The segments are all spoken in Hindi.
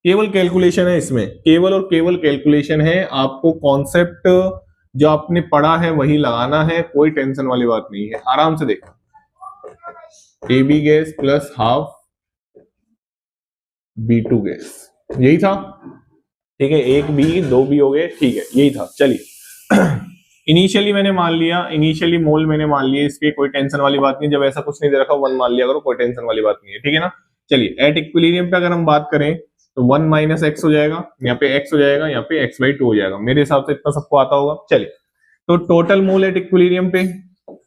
केवल कैलकुलेशन है इसमें, केवल और केवल कैलकुलेशन है। आपको कॉन्सेप्ट जो आपने पढ़ा है वही लगाना है, कोई टेंशन वाली बात नहीं है। आराम से देखो, A B gas plus half B2 gas, यही था। ठीक है, एक बी दो बी हो गए, ठीक है यही था। चलिए इनिशियली मैंने मान लिया, इनिशियली मोल मैंने मान लिया, इसके कोई टेंशन वाली बात नहीं। जब ऐसा कुछ नहीं दे रखा 1 मान लिया करो, कोई टेंशन वाली बात नहीं है, ठीक है ना। चलिए एट इक्विलिब्रियम पे अगर हम बात करें तो 1 माइनस एक्स हो जाएगा, यहाँ पे x हो जाएगा, यहाँ पे x/2 हो जाएगा। मेरे हिसाब से इतना सबको आता होगा। चलिए तो टोटल मोल एट इक्विलिब्रियम पे,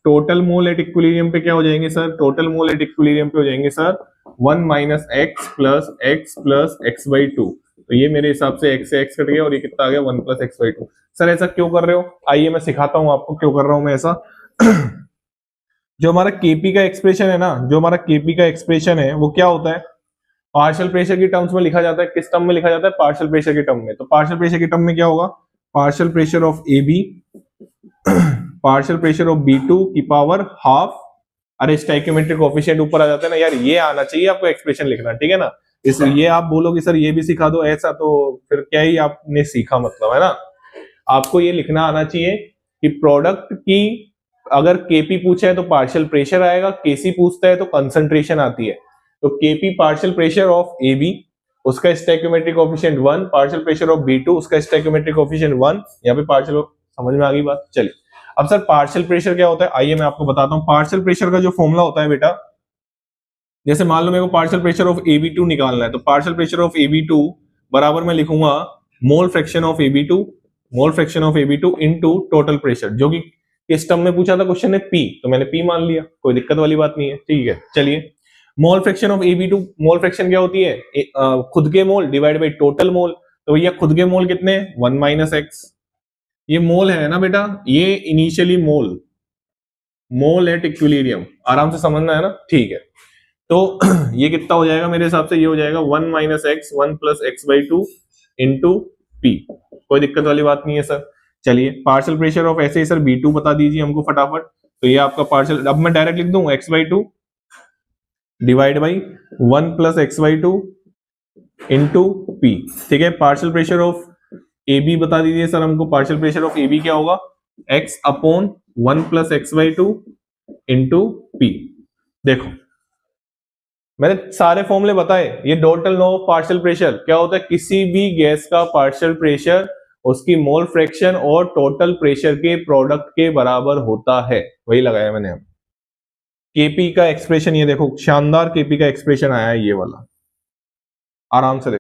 टोटल मोल एट इक्विलिब्रियम पे क्या हो जाएंगे sir, total mole at equilibrium पे हो जाएंगे sir 1 minus x plus x/2। तो ये मेरे हिसाब से x से x कट गया और ये कितना आ गया 1 प्लस x/2। सर ऐसा क्यों कर रहे हो, आइए मैं सिखाता हूं आपको क्यों कर रहा हूं मैं ऐसा। जो हमारा केपी का एक्सप्रेशन है ना, जो हमारा केपी का एक्सप्रेशन है वो क्या होता है, पार्शियल प्रेशर की टर्म्स में लिखा जाता है। किस टर्म में लिखा जाता है, पार्शियल प्रेशर की टर्म में। तो पार्शियल प्रेशर की टर्म में क्या होगा, partial pressure of A B partial pressure of B2 की पावर हाफ। अरे स्टोइकियोमेट्रिक कोएफिशिएंट ऊपर आ जाता है ना यार, ये आना चाहिए आपको एक्सप्रेशन लिखना, ठीक है ना। इसलिए आप बोलोगे सर ये भी सिखा दो ऐसा, तो फिर क्या ही आपने सीखा मतलब, है ना। आपको ये लिखना आना चाहिए कि प्रोडक्ट की अगर केपी पूछा है तो पार्शियल प्रेशर आएगा, केसी पूछता है तो कंसंट्रेशन आती है। तो KP partial pressure of A B, उसका stoichiometric coefficient 1, partial pressure of B2 उसका स्टोइकियोमेट्रिक कोएफिशिएंट 1। यहाँ पे पार्शियल, समझ में आ गई बात। चलिए अब सर पार्शियल प्रेशर क्या होता है, आइए मैं आपको बताता हूं। पार्शियल प्रेशर का जो फॉर्मूला होता है बेटा, जैसे मान लो मेरे को पार्शियल प्रेशर ऑफ AB2 निकालना है, तो पार्शियल प्रेशर ऑफ AB2 बराबर मैं लिखूंगा mole fraction of AB2, mole fraction of AB2 into total pressure, जो कि इस टर्म में पूछा था क्वेश्चन ने P, तो मैंने P मान लिया, कोई दिक्कत वाली बात नहीं है, ठीक है। चलिए mole fraction of AB2, mole fraction क्या होती है, खुद के मोल डिवाइड बाई टोटल मोल। तो भैया खुद के मोल कितने, 1 माइनस एक्स, ये मोल है ना बेटा, ये initially mole, mole at equilibrium, आराम से समझना है ना, ठीक है। तो ये कितना हो जाएगा मेरे हिसाब से, ये हो जाएगा 1 minus x 1 plus x/2 into P, कोई दिक्कत वाली बात नहीं है सर। चलिए पार्शियल प्रेशर ऑफ ऐसे ही सर B2 बता दीजिए हमको फटाफट। तो ये आपका पार्शियल, अब मैं डायरेक्ट लिख दूं x/2 divide by 1 plus x/2 into पी, ठीक है। Partial pressure of A B बता दीजिए सर हमको, partial pressure of A B क्या होगा, x upon 1 plus x/2 into पी। देखो मैंने सारे फॉर्मूले बताए, ये टोटल नो पार्शियल प्रेशर क्या होता है, किसी भी गैस का पार्शियल प्रेशर उसकी मोल फ्रैक्शन और टोटल प्रेशर के प्रोडक्ट के बराबर होता है, वही लगाया मैंने। हम केपी का एक्सप्रेशन ये देखो, शानदार केपी का एक्सप्रेशन आया है ये वाला, आराम से देखो।